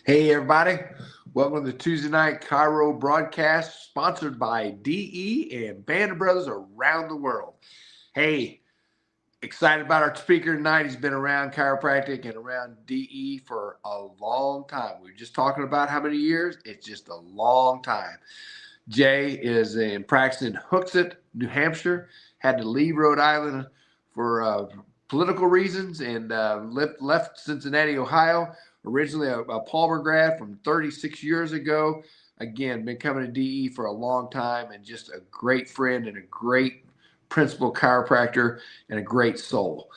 Hey, everybody. Welcome to the Tuesday Night Chiro broadcast sponsored by DE and Band of Brothers around the world. Hey, excited about our speaker tonight. He's been around chiropractic and around DE for a long time. We were just talking about how many years. It's just a long time. Jay is in practice in Hooksett, New Hampshire. Had to leave Rhode Island for political reasons and left Cincinnati, Ohio. Originally a Palmer grad from 36 years ago. Again, been coming to DE for a long time and just a great friend and a great principal chiropractor and a great soul.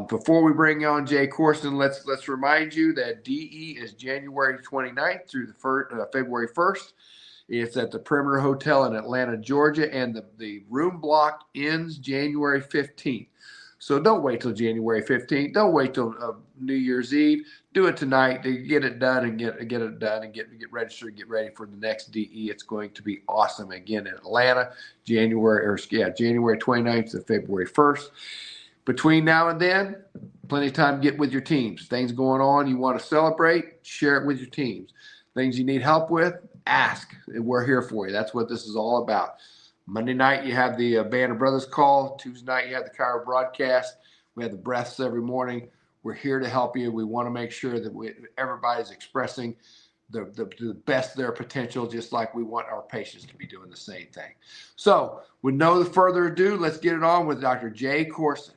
Before we bring on Jay Korsen, let's remind you that DE is January 29th through the February 1st. It's at the Perimeter Hotel in Atlanta, Georgia, and the room block ends January 15th. So don't wait till January 15th. Don't wait till New Year's Eve. Do it tonight to get it done and get it done and get registered, get ready for the next DE. It's going to be awesome. Again, in Atlanta, January 29th to February 1st. Between now and then, plenty of time to get with your teams. Things going on you want to celebrate, share it with your teams. Things you need help with, ask. We're here for you. That's what this is all about. Monday night, you have the Band of Brothers call. Tuesday night, you have the Chiro broadcast. We have the breaths every morning. We're here to help you. We want to make sure that everybody's expressing the best of their potential, just like we want our patients to be doing the same thing. So, with no further ado, let's get it on with Dr. Jay Korsen.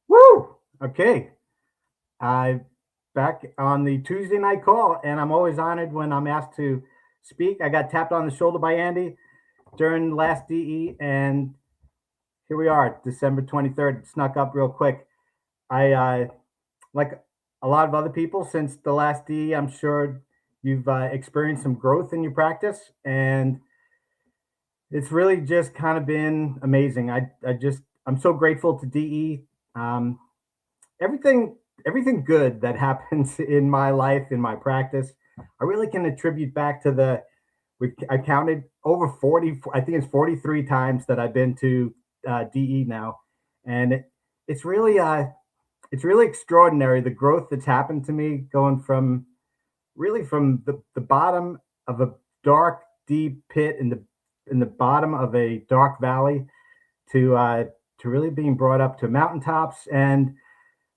Woo! Okay. I'm back on the Tuesday night call, and I'm always honored when I'm asked to speak. I got tapped on the shoulder by Andy during last DE, and here we are, December 23rd. It snuck up real quick. I, like a lot of other people since the last DE, I'm sure you've experienced some growth in your practice, and it's really just kind of been amazing. I'm so grateful to DE. Um, everything good that happens in my life, in my practice, I really can attribute back to I counted over 40, I think it's 43 times that I've been to DE now. And it's really extraordinary, the growth that's happened to me, going from the bottom of a dark, deep pit in the bottom of a dark valley to really being brought up to mountaintops. And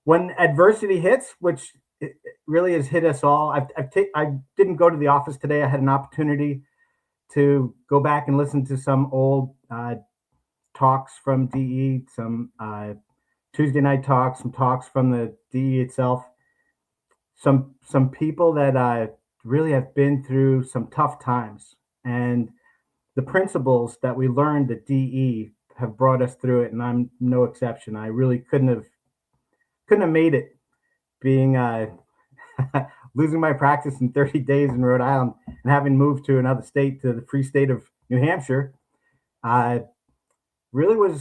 when adversity hits, which it really has hit us all, I didn't go to the office today. I had an opportunity to go back and listen to some old talks from DE, some Tuesday night talks, some talks from the DE itself, some people that really have been through some tough times, and the principles that we learned at DE have brought us through it, and I'm no exception. I really couldn't have made it being losing my practice in 30 days in Rhode Island and having moved to another state, to the free state of New Hampshire. Really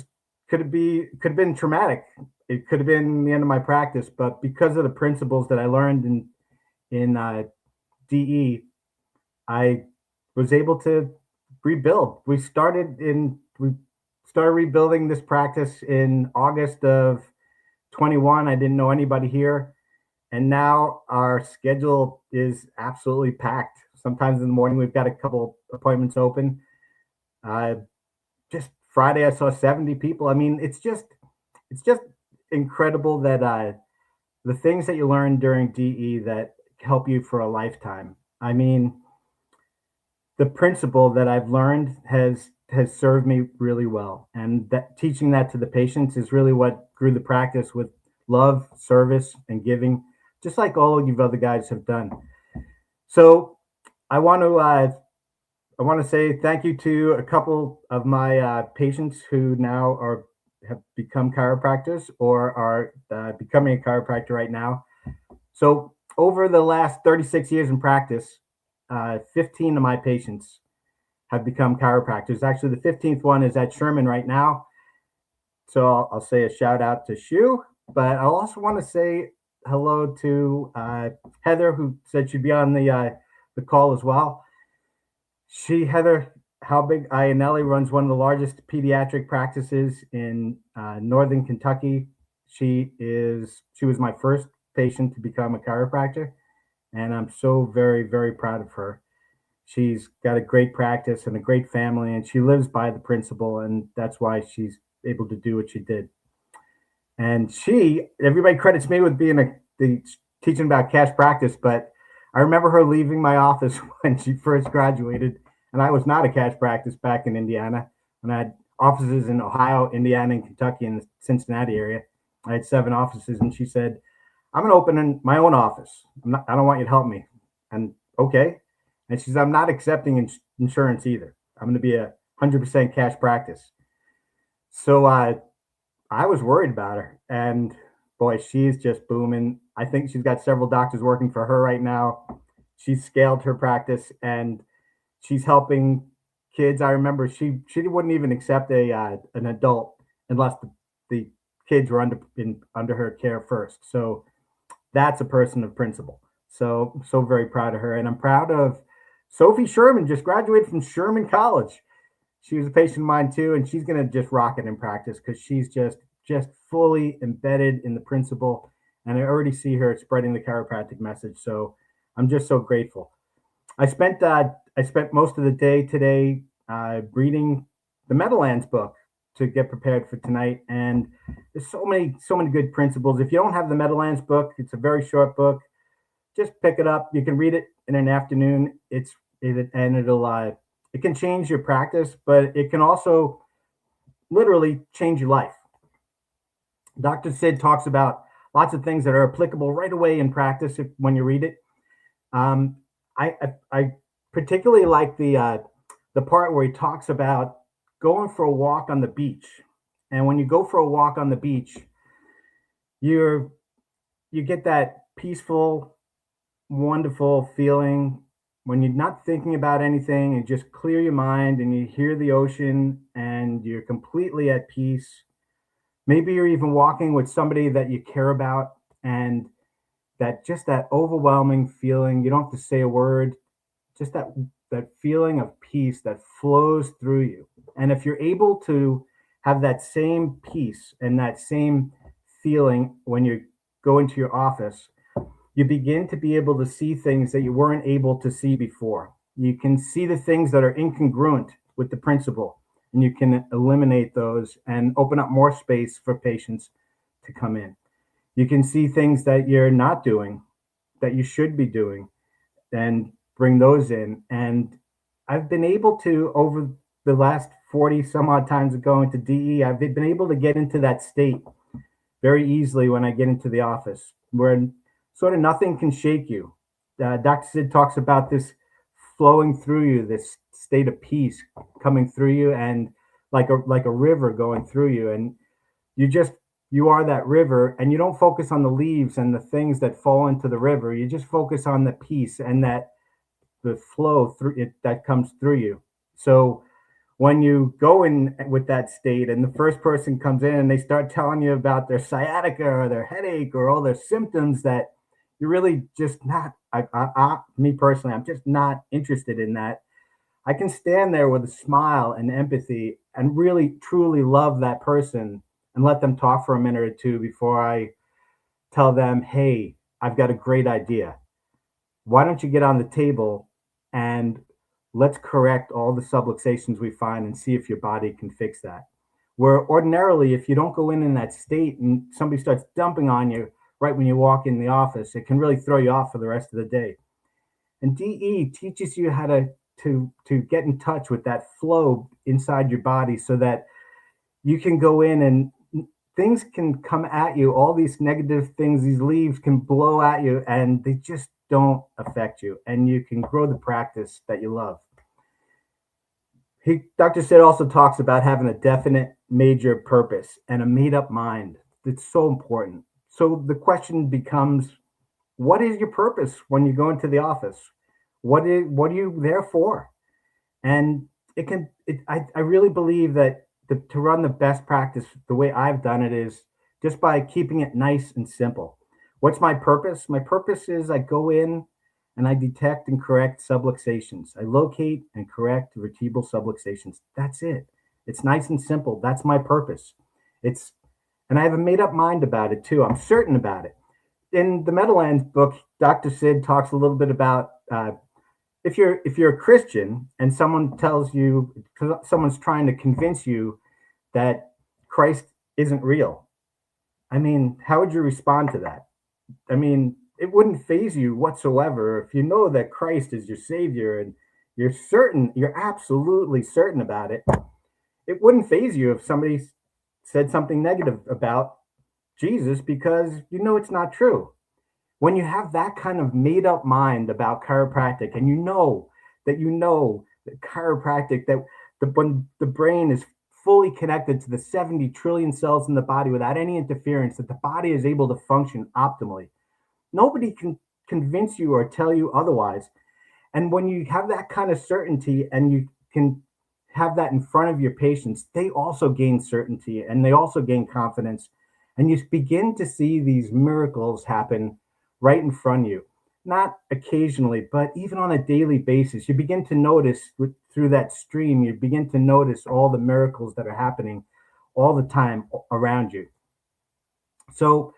could have been traumatic. It could have been the end of my practice, but because of the principles that I learned in DE, I was able to rebuild. We started rebuilding this practice in August of 21. I didn't know anybody here, and now our schedule is absolutely packed. Sometimes in the morning we've got a couple appointments open. Just Friday I saw 70 people. I mean, it's just incredible that the things that you learn during DE that help you for a lifetime. I mean, the principle that I've learned has served me really well, and that teaching that to the patients is really what grew the practice, with love, service, and giving, just like all of you other guys have done. So I want to say thank you to a couple of my patients who now have become chiropractors or are becoming a chiropractor right now. So over the last 36 years in practice, 15 of my patients have become chiropractors. Actually, the 15th one is at Sherman right now. So I'll say a shout out to Shu, but I also want to say hello to Heather, who said she'd be on the call as well. Heather Halbig Iannelli runs one of the largest pediatric practices in northern Kentucky. She was my first patient to become a chiropractor, and I'm so very, very proud of her. She's got a great practice and a great family, and she lives by the principle, and that's why she's able to do what she did. And everybody credits me with being the teaching about cash practice, but I remember her leaving my office when she first graduated, and I was not a cash practice back in Indiana, and I had offices in Ohio, Indiana, and Kentucky, and the Cincinnati area. I had 7 offices, and she said, "I'm going to open my own office. I don't want you to help me." And okay. And she said, "I'm not accepting insurance either. I'm going to be 100% cash practice." So I was worried about her, and boy, she's just booming. I think she's got several doctors working for her right now. She's scaled her practice, and she's helping kids. I remember she wouldn't even accept an adult unless the kids were under her care first. So that's a person of principle. So very proud of her, and I'm proud of Sophie Sherman. Just graduated from Sherman College. She was a patient of mine too, and she's going to just rock it in practice because she's just fully embedded in the principle, and I already see her spreading the chiropractic message. So I'm just so grateful. I spent most of the day today reading the Meadowlands book to get prepared for tonight, and there's so many good principles. If you don't have the Meadowlands book, it's a very short book. Just pick it up. You can read it in an afternoon. It can change your practice, but it can also literally change your life. Dr. Sid talks about lots of things that are applicable right away in practice when you read it. Um, I particularly like the part where he talks about going for a walk on the beach. And when you go for a walk on the beach, you get that peaceful, wonderful feeling when you're not thinking about anything and just clear your mind and you hear the ocean and you're completely at peace. Maybe you're even walking with somebody that you care about, and that overwhelming feeling, you don't have to say a word, just that feeling of peace that flows through you. And if you're able to have that same peace and that same feeling when you go into your office, you begin to be able to see things that you weren't able to see before. You can see the things that are incongruent with the principle, and you can eliminate those and open up more space for patients to come in. You can see things that you're not doing that you should be doing and bring those in. And I've been able to, over the last 40 some odd times of going to DE, I've been able to get into that state very easily when I get into the office where sort of nothing can shake you. Dr. Sid talks about this flowing through you, this state of peace coming through you, and like a river going through you. And you are that river, and you don't focus on the leaves and the things that fall into the river. You just focus on the peace and that the flow through it that comes through you. So when you go in with that state and the first person comes in and they start telling you about their sciatica or their headache or all their symptoms that you're really just not, me personally, I'm just not interested in that. I can stand there with a smile and empathy and really truly love that person and let them talk for a minute or two before I tell them, "Hey, I've got a great idea. Why don't you get on the table and let's correct all the subluxations we find and see if your body can fix that." Where ordinarily, if you don't go in that state and somebody starts dumping on you right when you walk in the office, it can really throw you off for the rest of the day. And DE teaches you how to get in touch with that flow inside your body so that you can go in and things can come at you. All these negative things, these leaves can blow at you and they just don't affect you. And you can grow the practice that you love. Dr. Sid also talks about having a definite major purpose and a made up mind. It's so important. So the question becomes, what is your purpose when you go into the office? What are you there for? And I really believe that to run the best practice, the way I've done it is just by keeping it nice and simple. What's my purpose? My purpose is I go in and I detect and correct subluxations. I locate and correct vertebral subluxations. That's it. It's nice and simple. That's my purpose. It's and I have a made up mind about it too. I'm certain about it. In the Meadowlands book, Dr. Sid talks a little bit about if you're a Christian and someone's trying to convince you that Christ isn't real. I mean, how would you respond to that? I mean, it wouldn't phase you whatsoever if you know that Christ is your Savior and you're absolutely certain about it. It wouldn't phase you if somebody said something negative about Jesus because you know it's not true. When you have that kind of made up mind about chiropractic and that chiropractic, that when the brain is fully connected to the 70 trillion cells in the body without any interference, that the body is able to function optimally. Nobody can convince you or tell you otherwise. And when you have that kind of certainty and you can have that in front of your patients, they also gain certainty and they also gain confidence. And you begin to see these miracles happen right in front of you. Not occasionally, but even on a daily basis. You begin to notice through that stream, you begin to notice all the miracles that are happening all the time around you. So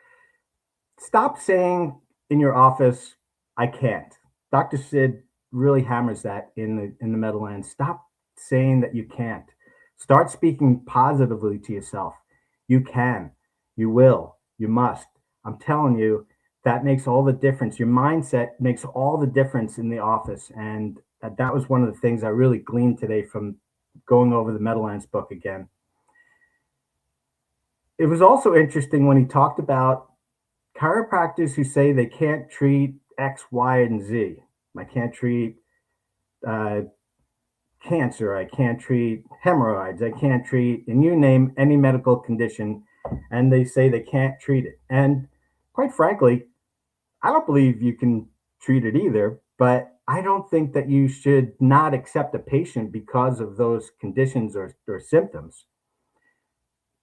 stop saying in your office, I can't. Dr. Sid really hammers that in the Meadowlands. Stop saying that you can't. Start speaking positively to yourself. You can, you will, you must. I'm telling you, that makes all the difference. Your mindset makes all the difference in the office. And that was one of the things I really gleaned today from going over the Meadowlands book again. It was also interesting when he talked about chiropractors who say they can't treat X, Y, and Z. I can't treat cancer. I can't treat hemorrhoids. I can't treat, and you name any medical condition, and they say they can't treat it. And quite frankly, I don't believe you can treat it either, but I don't think that you should not accept a patient because of those conditions or symptoms.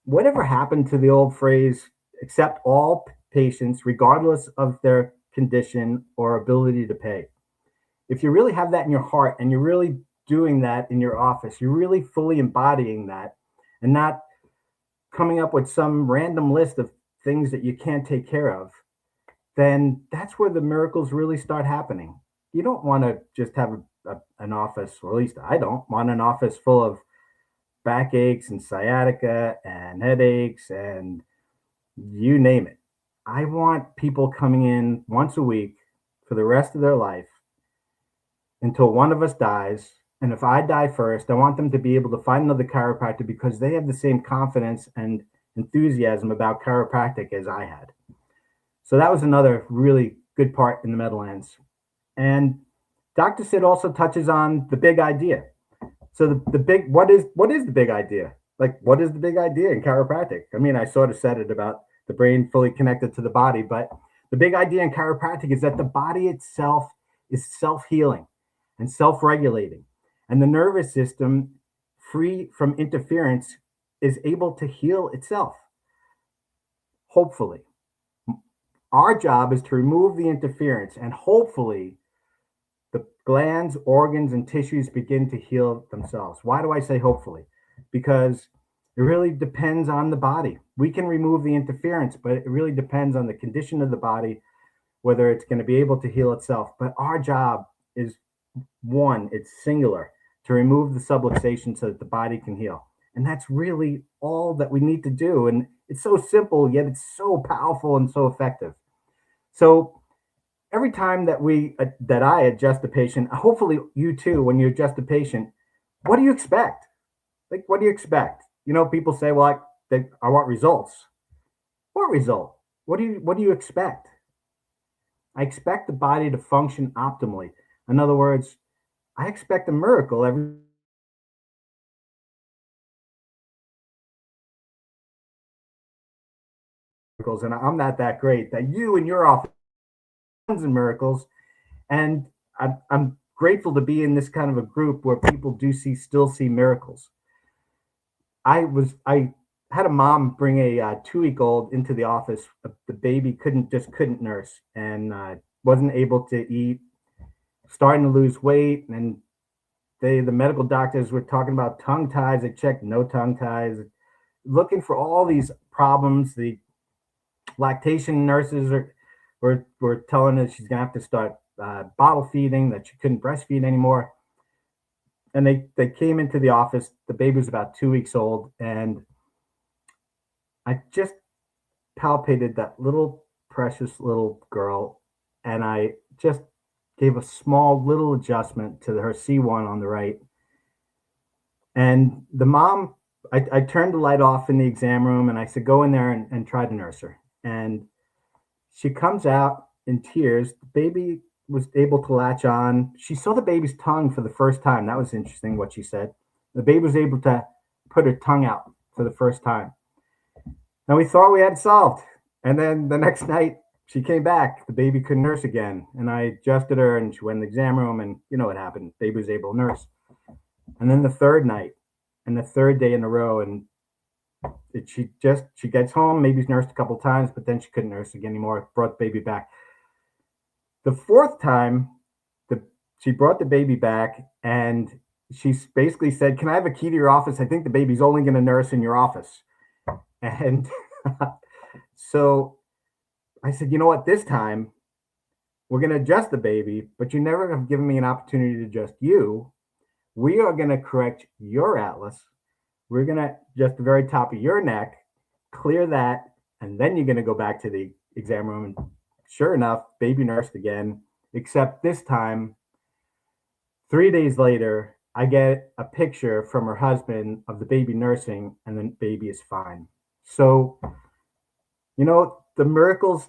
Whatever happened to the old phrase, accept all patients regardless of their condition or ability to pay? If you really have that in your heart and you're really doing that in your office, you're really fully embodying that and not coming up with some random list of things that you can't take care of, then that's where the miracles really start happening. You don't want to just have an office, or at least I don't want an office full of backaches and sciatica and headaches and you name it. I want people coming in once a week for the rest of their life until one of us dies. And if I die first, I want them to be able to find another chiropractor because they have the same confidence and enthusiasm about chiropractic as I had. So that was another really good part in the Meadowlands. And Dr. Sid also touches on the big idea. So the big what is the big idea? Like, what is the big idea in chiropractic? I mean, I sort of said it about the brain fully connected to the body, but the big idea in chiropractic is that the body itself is self-healing and self-regulating. And the nervous system, free from interference, is able to heal itself. Hopefully. Our job is to remove the interference, and hopefully the glands, organs, and tissues begin to heal themselves. Why do I say hopefully? Because it really depends on the body. We can remove the interference, but it really depends on the condition of the body, whether it's going to be able to heal itself. But our job is one, it's singular, to remove the subluxation so that the body can heal. And that's really all that we need to do. And it's so simple, yet it's so powerful and so effective. So every time that I adjust a patient, hopefully you too, when you adjust a patient, what do you expect? Like, what do you expect? You know, people say, well, I want results. What result? What do you expect? I expect the body to function optimally. In other words, I expect a miracle every and I'm not that great. That you and your office tons of miracles, and I'm grateful to be in this kind of a group where people do still see miracles. I had a mom bring a 2-week-old into the office. The baby couldn't nurse and wasn't able to eat. starting to lose weight, and the medical doctors were talking about tongue ties. They checked no tongue ties, looking for all these problems. The lactation nurses were telling her she's gonna have to start bottle feeding, that she couldn't breastfeed anymore. And they came into the office. The baby was about 2 weeks old, and I just palpated that little precious little girl, and I just gave a small little adjustment to her C1 on the right. And the mom, I turned the light off in the exam room, and I said, go in there and try to nurse her. And she comes out in tears. The baby was able to latch on. She saw the baby's tongue for the first time. That was interesting what she said. The baby was able to put her tongue out for the first time. And we thought we had it solved. And then the next night, she came back. The baby couldn't nurse again. And I adjusted her, and she went in the exam room, and you know what happened. Baby was able to nurse. And then the third night, and the third day in a row, and she gets home, maybe nursed a couple times, but then she couldn't nurse again anymore. Brought the baby back. The fourth time, she brought the baby back, and she basically said, "Can I have a key to your office? I think the baby's only going to nurse in your office." And so I said, "You know what? This time we're going to adjust the baby, but you never have given me an opportunity to adjust you. We are going to correct your atlas. We're going to adjust the very top of your neck, clear that, and then you're going to go back to the exam room." And sure enough, baby nursed again, except this time, 3 days later, I get a picture from her husband of the baby nursing, and the baby is fine. So, the miracles,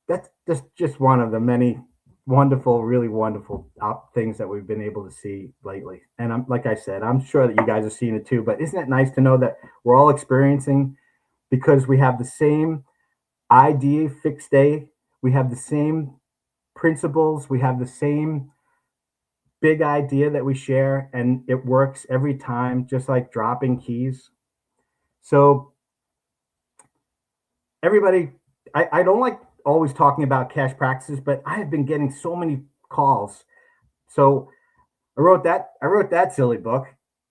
that's just one of the many wonderful, really wonderful things that we've been able to see lately. And like I said, I'm sure that you guys are seeing it too, but isn't it nice to know that we're all experiencing, because we have the same idea, fixed day, we have the same principles, we have the same big idea that we share, and it works every time, just like dropping keys. So everybody, I don't like always talking about cash practices, but I have been getting so many calls. So I wrote that silly book,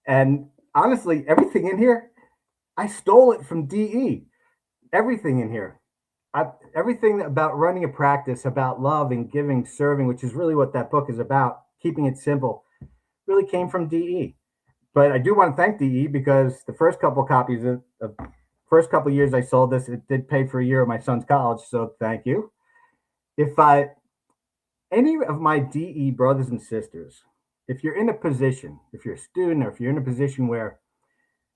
and honestly, everything in here, I stole it from DE. Everything in here, everything about running a practice, about love and giving, serving, which is really what that book is about, keeping it simple, really came from DE. But I do want to thank DE, because the first couple copies of first couple years I sold this, it did pay for a year of my son's college. So thank you. If any of my DE brothers and sisters, if you're in a position, if you're a student, or if you're in a position where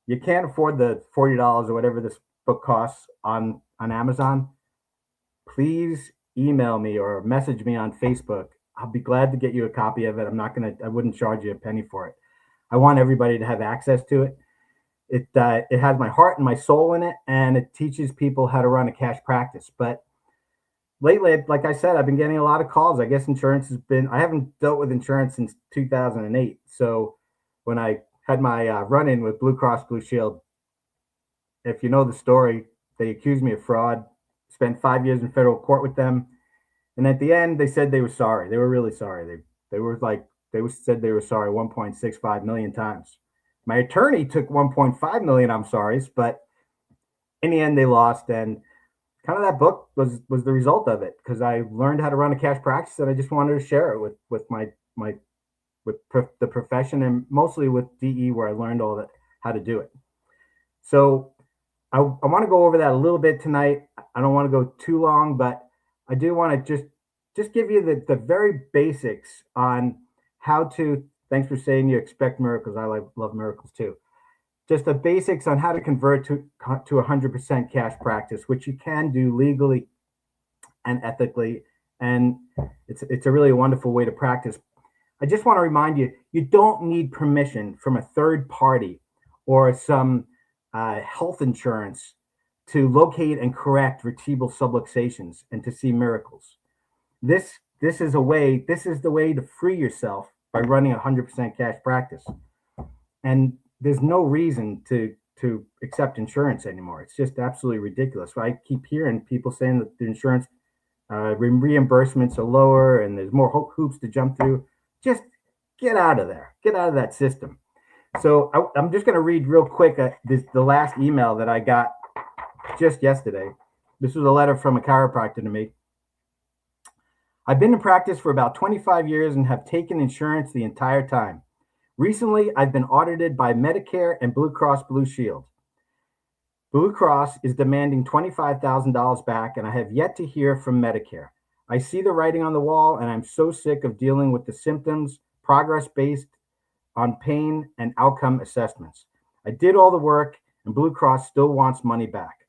you can't afford the $40 or whatever this book costs on Amazon, please email me or message me on Facebook. I'll be glad to get you a copy of it. I wouldn't charge you a penny for it. I want everybody to have access to it. It has my heart and my soul in it, and it teaches people how to run a cash practice. But lately, like I said, I've been getting a lot of calls. I guess I haven't dealt with insurance since 2008. So when I had my run-in with Blue Cross Blue Shield, if you know the story, they accused me of fraud, spent 5 years in federal court with them. And at the end, they said they were sorry. They were really sorry. They said they were sorry 1.65 million times. My attorney took 1.5 million I'm sorry's, but in the end they lost. And kind of that book was the result of it, because I learned how to run a cash practice, and I just wanted to share it with the profession, and mostly with DE, where I learned how to do it. So I want to go over that a little bit tonight. I don't want to go too long, but I do want to just give you the very basics on how to. Thanks for saying you expect miracles. I love miracles too. Just the basics on how to convert to 100% cash practice, which you can do legally and ethically, and it's a really wonderful way to practice. I just want to remind you, you don't need permission from a third party or some health insurance to locate and correct vertebral subluxations and to see miracles. This is the way to free yourself by running 100% cash practice. And there's no reason to accept insurance anymore. It's just absolutely ridiculous. I keep hearing people saying that the insurance reimbursements are lower and there's more hoops to jump through. Just get out of there. Get out of that system. So I'm just going to read real quick the last email that I got just yesterday. This was a letter from a chiropractor to me. I've been in practice for about 25 years and have taken insurance the entire time. Recently, I've been audited by Medicare and Blue Cross Blue Shield. Blue Cross is demanding $25,000 back, and I have yet to hear from Medicare. I see the writing on the wall, and I'm so sick of dealing with the symptoms, progress based on pain, and outcome assessments. I did all the work, and Blue Cross still wants money back.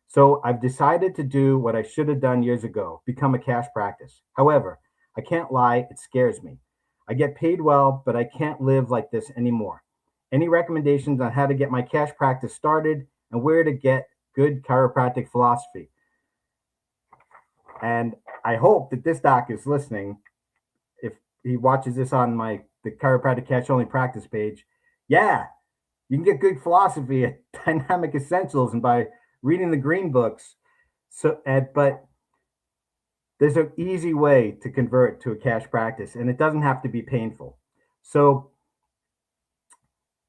So I've decided to do what I should have done years ago, become a cash practice. However, I can't lie, it scares me. I get paid well, but I can't live like this anymore. Any recommendations on how to get my cash practice started and where to get good chiropractic philosophy? And I hope that this doc is listening. If he watches this on the chiropractic cash only practice page, yeah, you can get good philosophy at Dynamic Essentials and by reading the green books. But there's an easy way to convert to a cash practice, and it doesn't have to be painful. So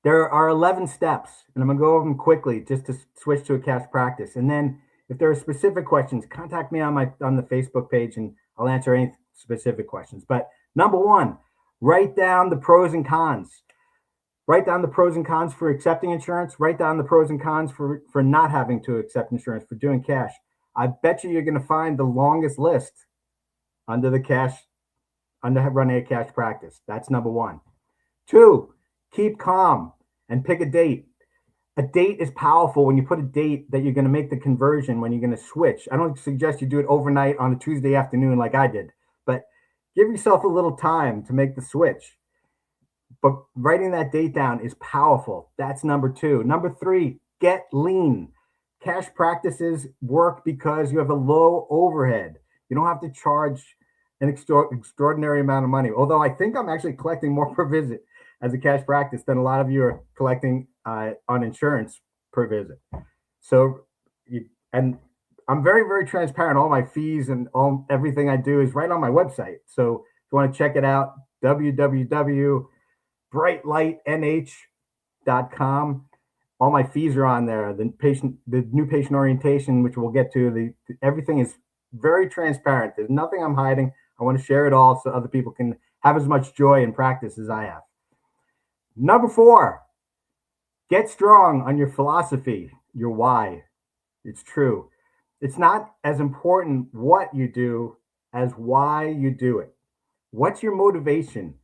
there are 11 steps, and I'm going to go over them quickly just to switch to a cash practice. And then if there are specific questions, contact me on the Facebook page, and I'll answer any specific questions. But number one, write down the pros and cons. Write down the pros and cons for accepting insurance. Write down the pros and cons for not having to accept insurance, for doing cash. I bet you're going to find the longest list under running a cash practice. That's number one. Two, keep calm and pick a date. A date is powerful when you put a date that you're going to make the conversion, when you're going to switch. I don't suggest you do it overnight on a Tuesday afternoon like I did, but give yourself a little time to make the switch. But writing that date down is powerful. That's number two. Number three, get lean. Cash practices work because you have a low overhead. You don't have to charge an extraordinary amount of money. Although I think I'm actually collecting more per visit as a cash practice than a lot of you are collecting on insurance per visit. So, and I'm very, very transparent. All my fees and everything I do is right on my website. So if you want to check it out, www.brightlightnh.com. All my fees are on there. The new patient orientation, which we'll get to, everything is very transparent. There's nothing I'm hiding. I want to share it all so other people can have as much joy in practice as I have. Number four, get strong on your philosophy, your why. It's true. It's not as important what you do as why you do it. What's your motivation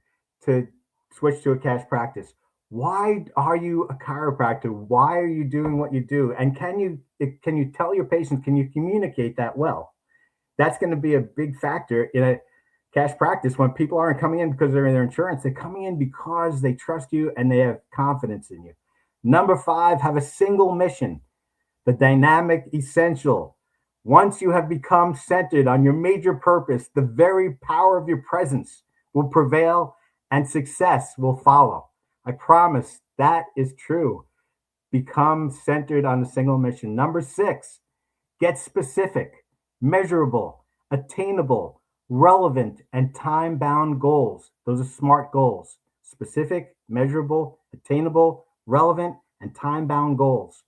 to switch to a cash practice? Why are you a chiropractor? Why are you doing what you do? And can you tell your patients, can you communicate that well? That's going to be a big factor in a cash practice. When people aren't coming in because they're in their insurance, they're coming in because they trust you and they have confidence in you. Number five, have a single mission, the dynamic essential. Once you have become centered on your major purpose, the very power of your presence will prevail and success will follow. I promise that is true. Become centered on a single mission. Number six, get specific, measurable, attainable, relevant, and time-bound goals. Those are SMART goals. Specific, measurable, attainable, relevant, and time-bound goals.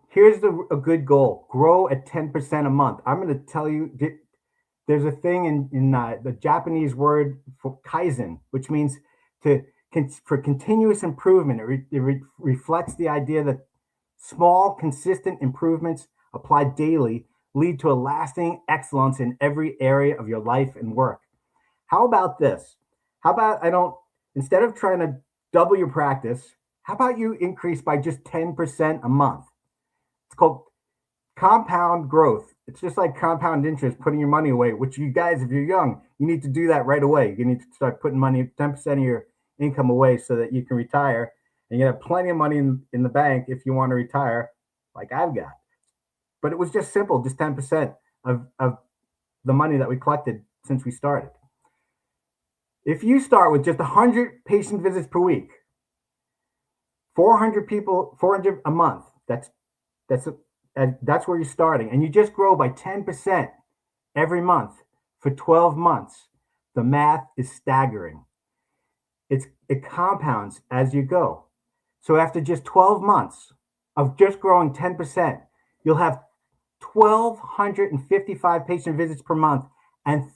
Here's a good goal. Grow at 10% a month. I'm going to tell you, there's a thing in the Japanese word for kaizen, which means for continuous improvement. It reflects the idea that small, consistent improvements applied daily lead to a lasting excellence in every area of your life and work. How about this? How about instead of trying to double your practice, how about you increase by just 10% a month? It's called compound growth. It's just like compound interest, putting your money away, which you guys, if you're young, you need to do that right away. You need to start putting money, 10% of your income away so that you can retire. And you have plenty of money in the bank if you want to retire, like I've got. But it was just simple, just 10% of the money that we collected since we started. If you start with just 100 patient visits per week, 400 a month, that's where you're starting. And you just grow by 10% every month for 12 months. The math is staggering. It compounds as you go. So after just 12 months of just growing 10%, you'll have 1,255 patient visits per month and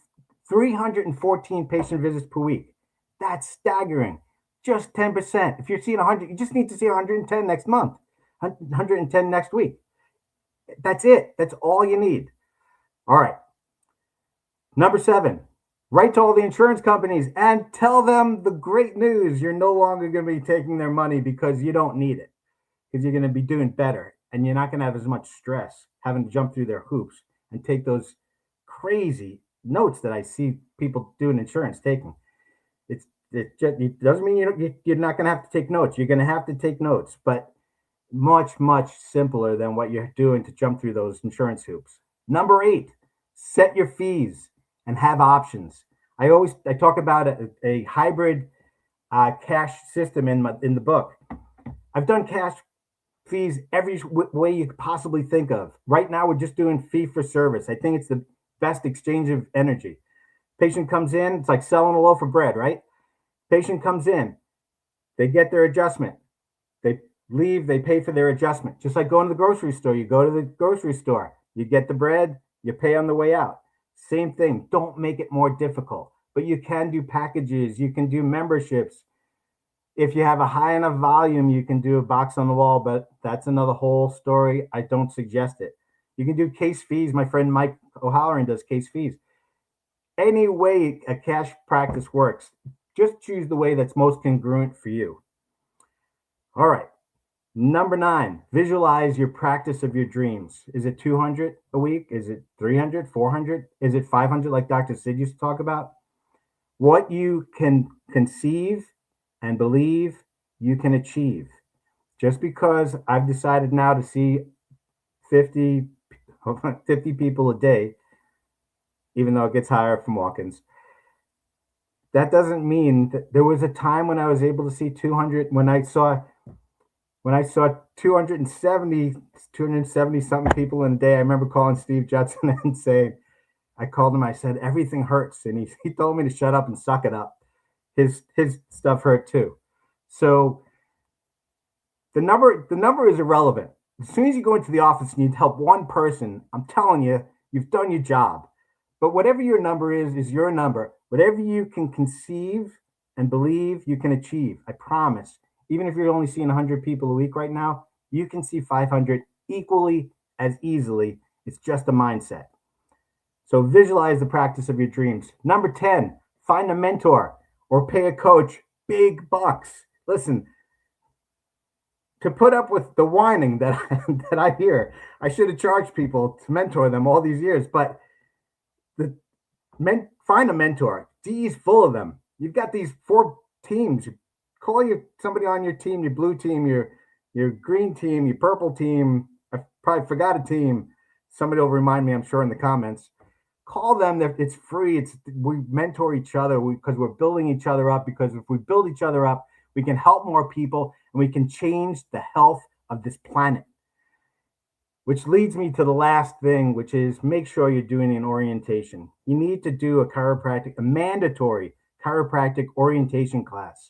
314 patient visits per week. That's staggering. Just 10%. If you're seeing 100, you just need to see 110 next month, 110 next week. That's it. That's all you need. All right. Number 7, write to all the insurance companies and tell them the great news. You're no longer going to be taking their money because you don't need it, because you're going to be doing better and you're not going to have as much stress having to jump through their hoops and take those crazy notes that I see people doing insurance taking. It doesn't mean you're not going to have to take notes. You're going to have to take notes, but much, much simpler than what you're doing to jump through those insurance hoops. Number 8, set your fees and have options. I talk about a hybrid cash system in the book. I've done cash fees every way you could possibly think of. Right now, we're just doing fee for service. I think it's the best exchange of energy. Patient comes in, it's like selling a loaf of bread, right? Patient comes in, they get their adjustment. They leave, they pay for their adjustment. Just like going to the grocery store. You go to the grocery store, you get the bread, you pay on the way out. Same thing. Don't make it more difficult. But you can do packages, you can do memberships. If you have a high enough volume, you can do a box on the wall, but that's another whole story. I don't suggest it. You can do case fees. My friend Mike O'Halloran does case fees. Any way a cash practice works, just choose the way that's most congruent for you. All right. Number 9, visualize your practice of your dreams. Is it 200 a week? Is it 300, 400? Is it 500 like Dr. Sid used to talk about? What you can conceive and believe, you can achieve. Just because I've decided now to see 50 people a day, even though it gets higher from walk-ins, that doesn't mean that there was a time when I was able to see 200, when I saw 270 something people in a day. I remember calling Steve Judson and saying, I called him, I said, everything hurts. And he told me to shut up and suck it up. His stuff hurt too. So the number is irrelevant. As soon as you go into the office and you help one person, I'm telling you, you've done your job. But whatever your number is your number. Whatever you can conceive and believe, you can achieve. I promise. Even if you're only seeing 100 people a week right now, you can see 500 equally as easily. It's just a mindset. So visualize the practice of your dreams. Number 10, find a mentor or pay a coach big bucks. Listen, to put up with the whining that I hear, I should have charged people to mentor them all these years, but find a mentor. DE's full of them. You've got these 4 teams. Call somebody on your team, your blue team, your green team, your purple team. I probably forgot a team. Somebody will remind me, I'm sure, in the comments. Call them. It's free. We mentor each other because we're building each other up. Because if we build each other up, we can help more people and we can change the health of this planet. Which leads me to the last thing, which is make sure you're doing an orientation. You need to do a mandatory chiropractic orientation class.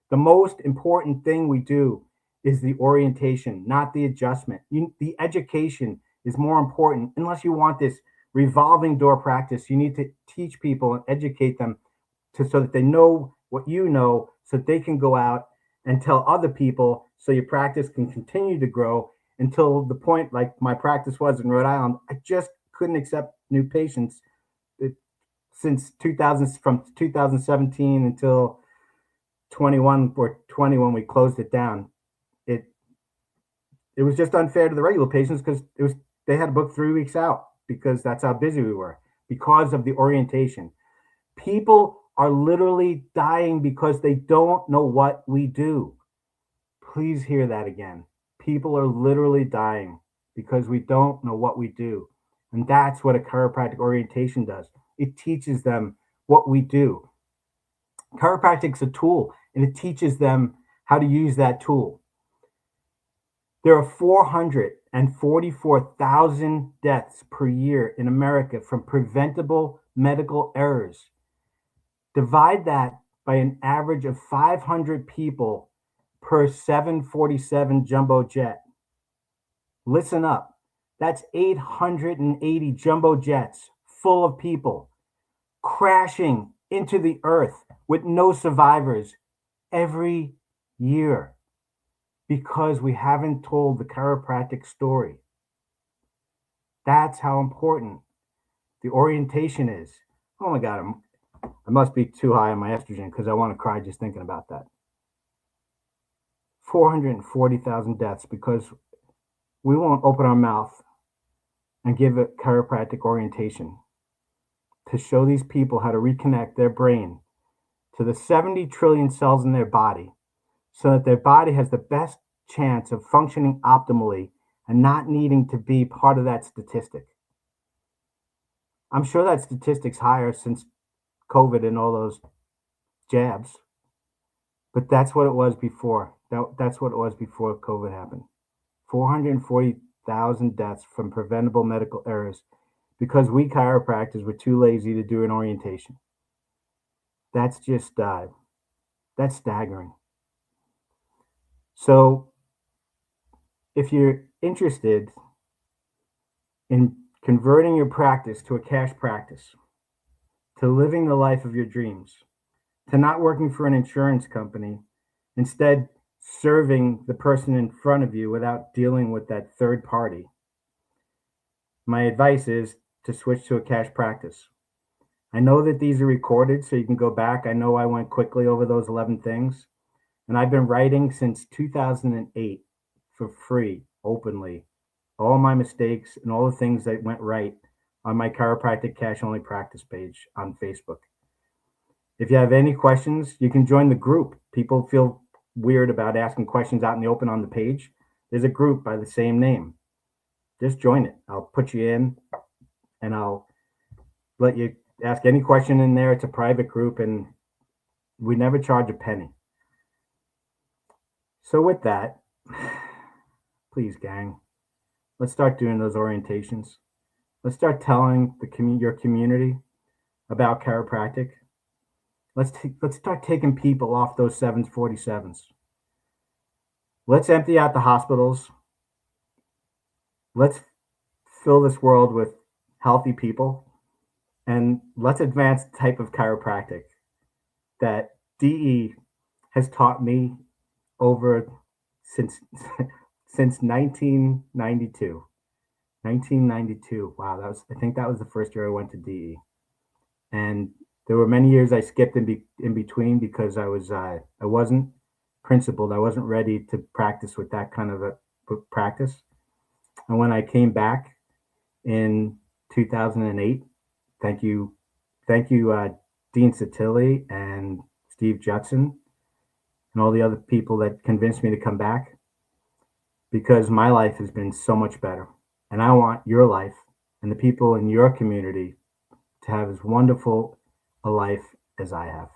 The most important thing we do is the orientation, not the adjustment. The education is more important. Unless you want this revolving door practice, you need to teach people and educate them so that they know what you know, so that they can go out and tell other people, so your practice can continue to grow until the point, like my practice was in Rhode Island, I just couldn't accept new patients since 2017 until 21 or 20 when we closed it down. It was just unfair to the regular patients because they had to book 3 weeks out because that's how busy we were because of the orientation. People are literally dying because they don't know what we do. Please hear that again. People are literally dying because we don't know what we do. And that's what a chiropractic orientation does. It teaches them what we do. Chiropractic's a tool, and it teaches them how to use that tool. There are 444,000 deaths per year in America from preventable medical errors. Divide that by an average of 500 people per 747 jumbo jet. Listen up. That's 880 jumbo jets full of people crashing into the earth with no survivors every year because we haven't told the chiropractic story. That's how important the orientation is. Oh my God, I must be too high on my estrogen because I want to cry just thinking about that. 440,000 deaths because we won't open our mouth and give a chiropractic orientation to show these people how to reconnect their brain to the 70 trillion cells in their body so that their body has the best chance of functioning optimally and not needing to be part of that statistic. I'm sure that statistic's higher since COVID and all those jabs, but that's what it was before. That's what it was before COVID happened. 440,000 deaths from preventable medical errors because we chiropractors were too lazy to do an orientation. That's just that's staggering. So if you're interested in converting your practice to a cash practice, to living the life of your dreams, to not working for an insurance company, instead serving the person in front of you without dealing with that third party, my advice is to switch to a cash practice. I know that these are recorded, so you can go back. I know I went quickly over those 11 things, and I've been writing since 2008 for free, openly, all my mistakes and all the things that went right on my chiropractic cash only practice page on Facebook. If you have any questions, you can join the group. People feel weird about asking questions out in the open on the page. There's a group by the same name. Just join it. I'll put you in and I'll let you ask any question in there. It's a private group and we never charge a penny. So with that, please, gang, let's start doing those orientations. Let's start telling your community about chiropractic. Let's start taking people off those 747s. Let's empty out the hospitals. Let's fill this world with healthy people. And let's advance the type of chiropractic that DE has taught me over since 1992. 1992. Wow, I think that was the first year I went to DE. And there were many years I skipped in between because I wasn't principled. I wasn't ready to practice with that kind of a practice. And when I came back in 2008, thank you, Dean Satilli and Steve Judson and all the other people that convinced me to come back, because my life has been so much better. And I want your life and the people in your community to have as wonderful a life as I have.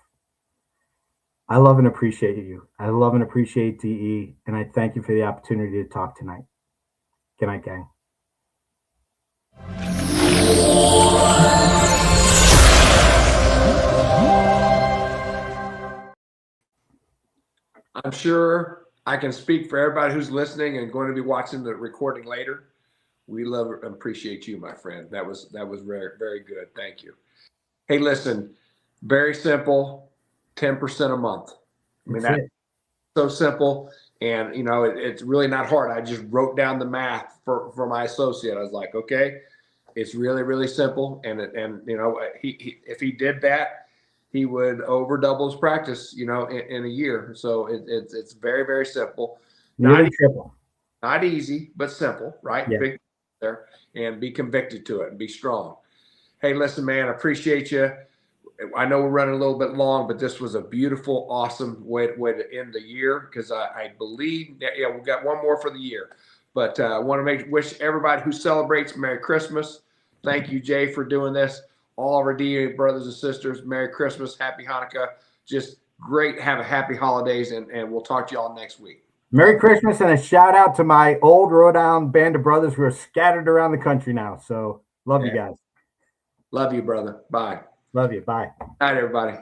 I love and appreciate you. I love and appreciate DE, and I thank you for the opportunity to talk tonight. Good night, gang. I'm sure I can speak for everybody who's listening and going to be watching the recording later. We love and appreciate you, my friend. That was very, very good. Thank you. Hey, listen, very simple, 10% a month. I mean, that's so simple. And, it's really not hard. I just wrote down the math for my associate. I was like, okay, it's really, really simple. And he if he did that, he would over double his practice, in a year. So it's very, very simple. Nearly triple. Not easy, but simple, right? Yeah. Big there, and be convicted to it and be strong. Hey, listen, man, I appreciate you. I know we're running a little bit long, but this was a beautiful, awesome way to end the year, because I believe that, we've got one more for the year. But I want to wish everybody who celebrates Merry Christmas. Thank you, Jay, for doing this. All of our DA brothers and sisters, Merry Christmas, Happy Hanukkah. Just great. Have a happy holidays, and we'll talk to you all next week. Merry Christmas, and a shout out to my old Rhode Island band of brothers who are scattered around the country now. So love you guys. Love you, brother. Bye. Love you. Bye. All right, everybody.